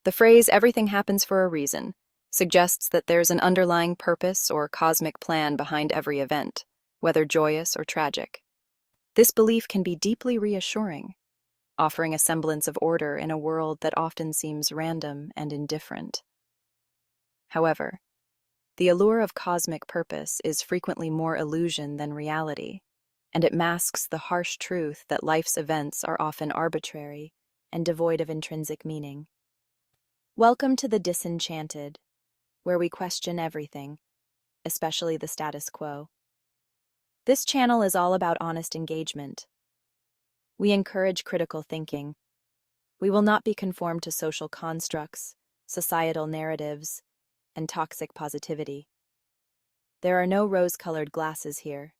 The phrase "everything happens for a reason" suggests that there's an underlying purpose or cosmic plan behind every event, whether joyous or tragic. This belief can be deeply reassuring, offering a semblance of order in a world that often seems random and indifferent. However, the allure of cosmic purpose is frequently more illusion than reality, and it masks the harsh truth that life's events are often arbitrary and devoid of intrinsic meaning. Welcome to The Disenchanted, where we question everything, especially the status quo. This channel is all about honest engagement. We encourage critical thinking. We will not be conformed to social constructs, societal narratives, and toxic positivity. There are no rose-colored glasses here.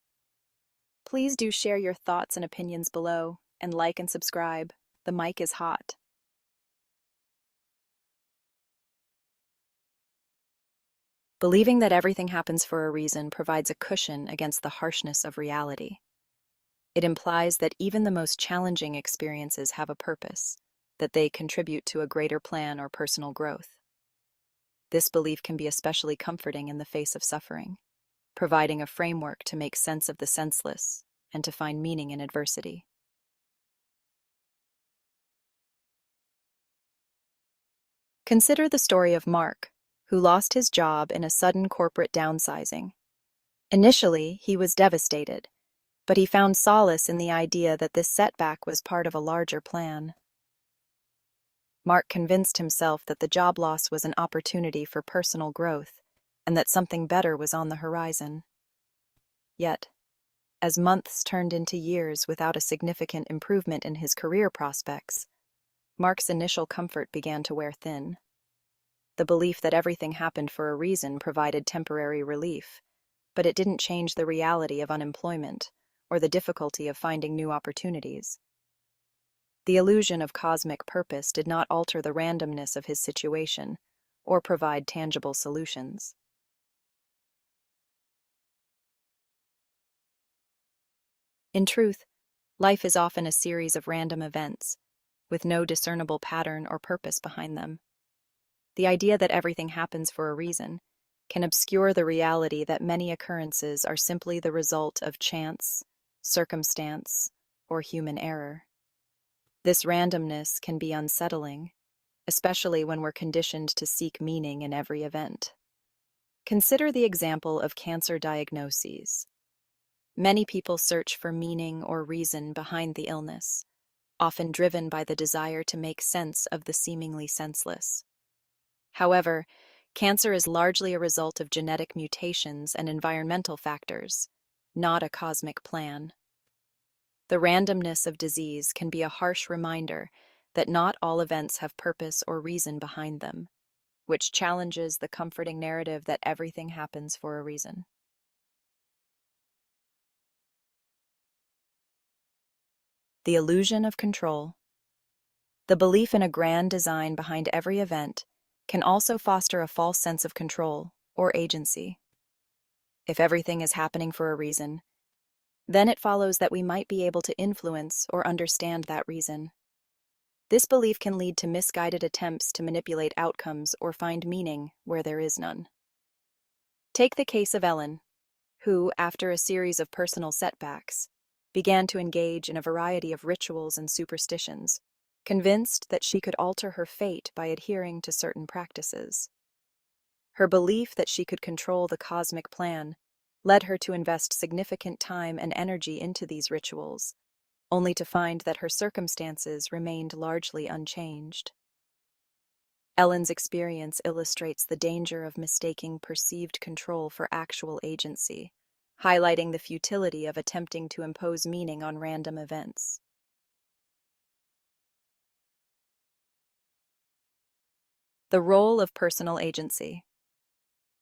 Please do share your thoughts and opinions below, and like and subscribe. The mic is hot. Believing that everything happens for a reason provides a cushion against the harshness of reality. It implies that even the most challenging experiences have a purpose, that they contribute to a greater plan or personal growth. This belief can be especially comforting in the face of suffering, providing a framework to make sense of the senseless and to find meaning in adversity. Consider the story of Mark, who lost his job in a sudden corporate downsizing. Initially, he was devastated, but he found solace in the idea that this setback was part of a larger plan. Mark convinced himself that the job loss was an opportunity for personal growth and that something better was on the horizon. Yet, as months turned into years without a significant improvement in his career prospects, Mark's initial comfort began to wear thin. The belief that everything happened for a reason provided temporary relief, but it didn't change the reality of unemployment or the difficulty of finding new opportunities. The illusion of cosmic purpose did not alter the randomness of his situation or provide tangible solutions. In truth, life is often a series of random events, with no discernible pattern or purpose behind them. The idea that everything happens for a reason can obscure the reality that many occurrences are simply the result of chance, circumstance, or human error. This randomness can be unsettling, especially when we're conditioned to seek meaning in every event. Consider the example of cancer diagnoses. Many people search for meaning or reason behind the illness, often driven by the desire to make sense of the seemingly senseless. However, cancer is largely a result of genetic mutations and environmental factors, not a cosmic plan. The randomness of disease can be a harsh reminder that not all events have purpose or reason behind them, which challenges the comforting narrative that everything happens for a reason. The illusion of control. The belief in a grand design behind every event can also foster a false sense of control or agency. If everything is happening for a reason, then it follows that we might be able to influence or understand that reason. This belief can lead to misguided attempts to manipulate outcomes or find meaning where there is none. Take the case of Ellen, who, after a series of personal setbacks, began to engage in a variety of rituals and superstitions, convinced that she could alter her fate by adhering to certain practices. Her belief that she could control the cosmic plan led her to invest significant time and energy into these rituals, only to find that her circumstances remained largely unchanged. Ellen's experience illustrates the danger of mistaking perceived control for actual agency, highlighting the futility of attempting to impose meaning on random events. The role of personal agency.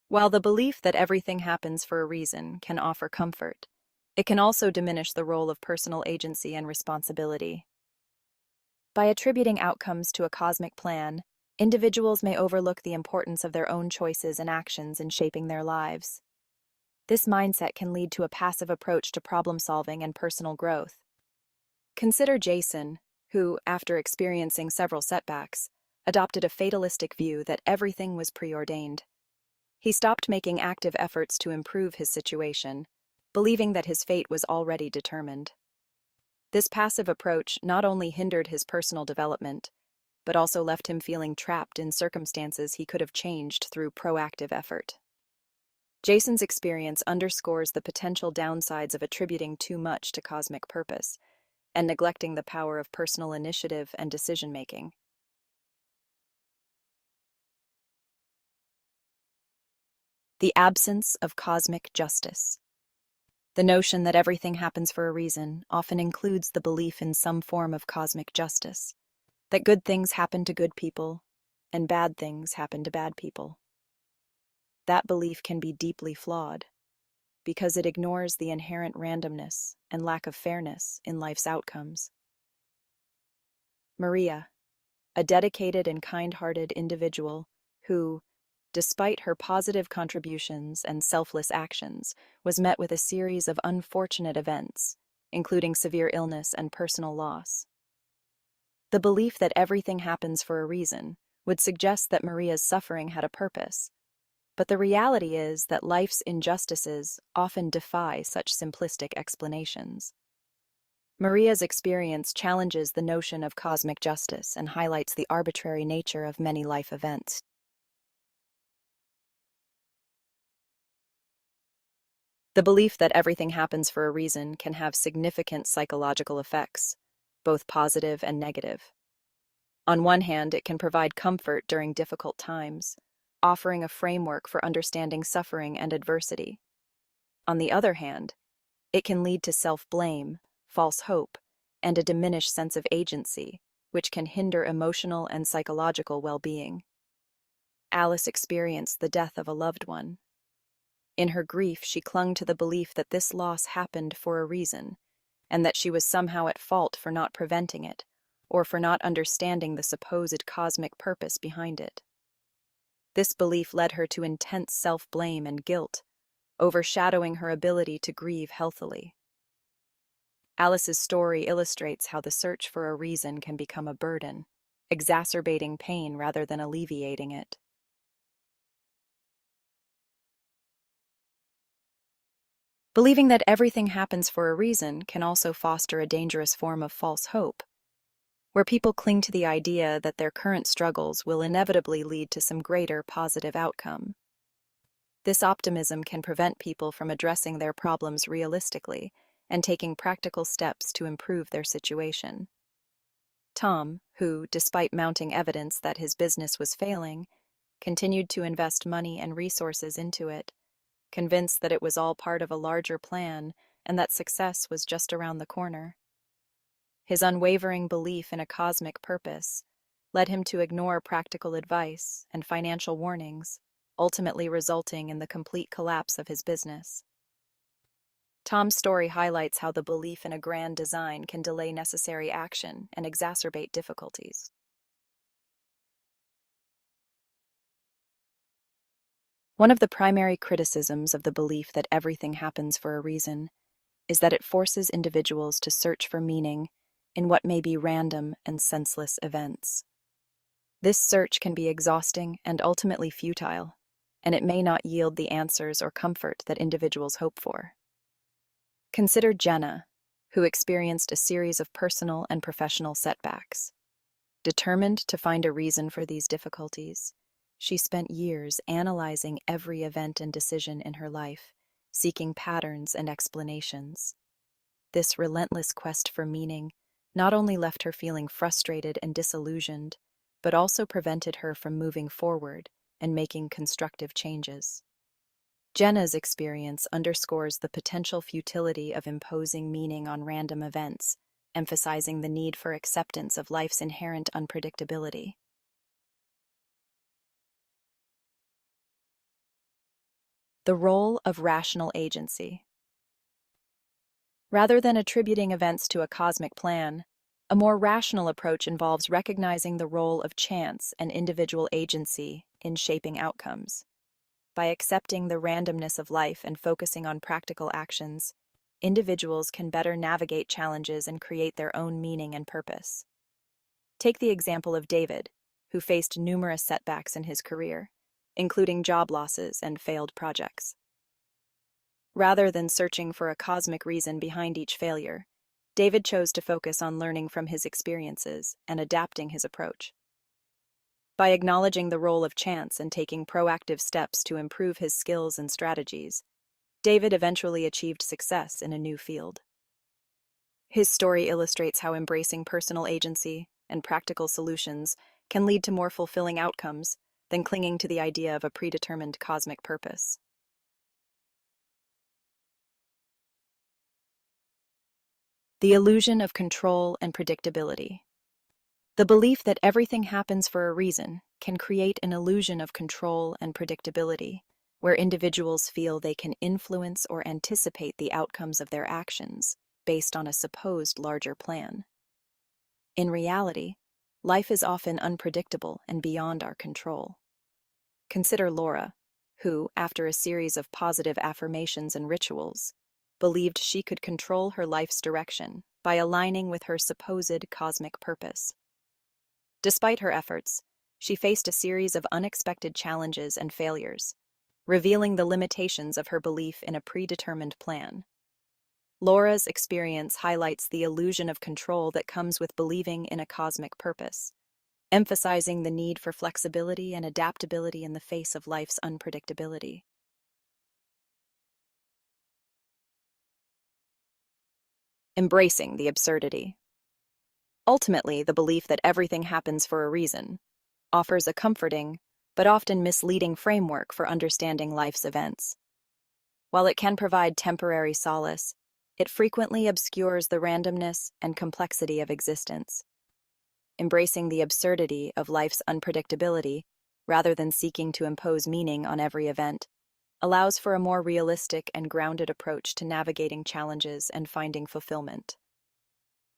While the belief that everything happens for a reason can offer comfort, it can also diminish the role of personal agency and responsibility. By attributing outcomes to a cosmic plan, individuals may overlook the importance of their own choices and actions in shaping their lives. This mindset can lead to a passive approach to problem-solving and personal growth. Consider Jason, who, after experiencing several setbacks, adopted a fatalistic view that everything was preordained. He stopped making active efforts to improve his situation, believing that his fate was already determined. This passive approach not only hindered his personal development, but also left him feeling trapped in circumstances he could have changed through proactive effort. Jason's experience underscores the potential downsides of attributing too much to cosmic purpose and neglecting the power of personal initiative and decision-making. The absence of cosmic justice. The notion that everything happens for a reason often includes the belief in some form of cosmic justice, that good things happen to good people and bad things happen to bad people. That belief can be deeply flawed because it ignores the inherent randomness and lack of fairness in life's outcomes. Maria, a dedicated and kind-hearted individual who, despite her positive contributions and selfless actions, was met with a series of unfortunate events, including severe illness and personal loss. The belief that everything happens for a reason would suggest that Maria's suffering had a purpose, but the reality is that life's injustices often defy such simplistic explanations. Maria's experience challenges the notion of cosmic justice and highlights the arbitrary nature of many life events. The belief that everything happens for a reason can have significant psychological effects, both positive and negative. On one hand, it can provide comfort during difficult times, offering a framework for understanding suffering and adversity. On the other hand, it can lead to self-blame, false hope, and a diminished sense of agency, which can hinder emotional and psychological well-being. Alice experienced the death of a loved one. In her grief, she clung to the belief that this loss happened for a reason, and that she was somehow at fault for not preventing it, or for not understanding the supposed cosmic purpose behind it. This belief led her to intense self-blame and guilt, overshadowing her ability to grieve healthily. Alice's story illustrates how the search for a reason can become a burden, exacerbating pain rather than alleviating it. Believing that everything happens for a reason can also foster a dangerous form of false hope, where people cling to the idea that their current struggles will inevitably lead to some greater positive outcome. This optimism can prevent people from addressing their problems realistically and taking practical steps to improve their situation. Tom, who, despite mounting evidence that his business was failing, continued to invest money and resources into it, convinced that it was all part of a larger plan and that success was just around the corner. His unwavering belief in a cosmic purpose led him to ignore practical advice and financial warnings, ultimately resulting in the complete collapse of his business. Tom's story highlights how the belief in a grand design can delay necessary action and exacerbate difficulties. One of the primary criticisms of the belief that everything happens for a reason is that it forces individuals to search for meaning in what may be random and senseless events. This search can be exhausting and ultimately futile, and it may not yield the answers or comfort that individuals hope for. Consider Jenna, who experienced a series of personal and professional setbacks. Determined to find a reason for these difficulties, she spent years analyzing every event and decision in her life, seeking patterns and explanations. This relentless quest for meaning not only left her feeling frustrated and disillusioned, but also prevented her from moving forward and making constructive changes. Jenna's experience underscores the potential futility of imposing meaning on random events, emphasizing the need for acceptance of life's inherent unpredictability. The role of rational agency. Rather than attributing events to a cosmic plan, a more rational approach involves recognizing the role of chance and individual agency in shaping outcomes. By accepting the randomness of life and focusing on practical actions, individuals can better navigate challenges and create their own meaning and purpose. Take the example of David, who faced numerous setbacks in his career, including job losses and failed projects. Rather than searching for a cosmic reason behind each failure, David chose to focus on learning from his experiences and adapting his approach. By acknowledging the role of chance and taking proactive steps to improve his skills and strategies, David eventually achieved success in a new field. His story illustrates how embracing personal agency and practical solutions can lead to more fulfilling outcomes than clinging to the idea of a predetermined cosmic purpose. The illusion of control and predictability. The belief that everything happens for a reason can create an illusion of control and predictability, where individuals feel they can influence or anticipate the outcomes of their actions based on a supposed larger plan. In reality, life is often unpredictable and beyond our control. Consider Laura, who, after a series of positive affirmations and rituals, believed she could control her life's direction by aligning with her supposed cosmic purpose. Despite her efforts, she faced a series of unexpected challenges and failures, revealing the limitations of her belief in a predetermined plan. Laura's experience highlights the illusion of control that comes with believing in a cosmic purpose, emphasizing the need for flexibility and adaptability in the face of life's unpredictability. Embracing the absurdity. Ultimately, the belief that everything happens for a reason offers a comforting, but often misleading framework for understanding life's events. While it can provide temporary solace, it frequently obscures the randomness and complexity of existence. Embracing the absurdity of life's unpredictability, rather than seeking to impose meaning on every event, allows for a more realistic and grounded approach to navigating challenges and finding fulfillment.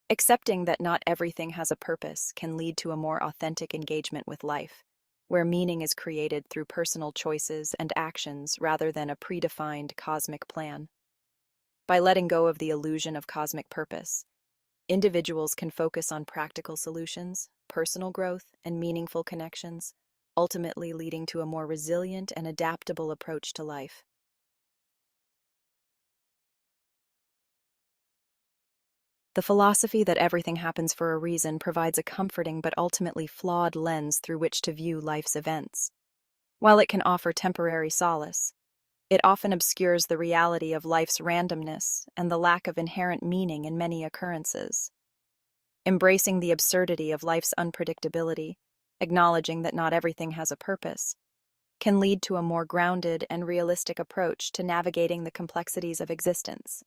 Accepting that not everything has a purpose can lead to a more authentic engagement with life, where meaning is created through personal choices and actions rather than a predefined cosmic plan. By letting go of the illusion of cosmic purpose, individuals can focus on practical solutions, personal growth, and meaningful connections, ultimately leading to a more resilient and adaptable approach to life. The philosophy that everything happens for a reason provides a comforting but ultimately flawed lens through which to view life's events. While it can offer temporary solace, it often obscures the reality of life's randomness and the lack of inherent meaning in many occurrences. Embracing the absurdity of life's unpredictability, acknowledging that not everything has a purpose, can lead to a more grounded and realistic approach to navigating the complexities of existence.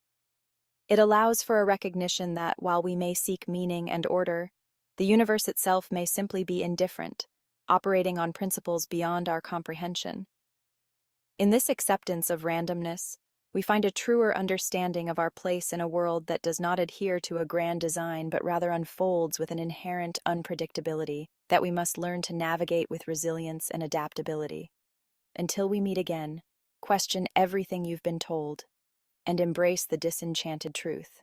It allows for a recognition that while we may seek meaning and order, the universe itself may simply be indifferent, operating on principles beyond our comprehension. In this acceptance of randomness, we find a truer understanding of our place in a world that does not adhere to a grand design but rather unfolds with an inherent unpredictability that we must learn to navigate with resilience and adaptability. Until we meet again, question everything you've been told and embrace the disenchanted truth.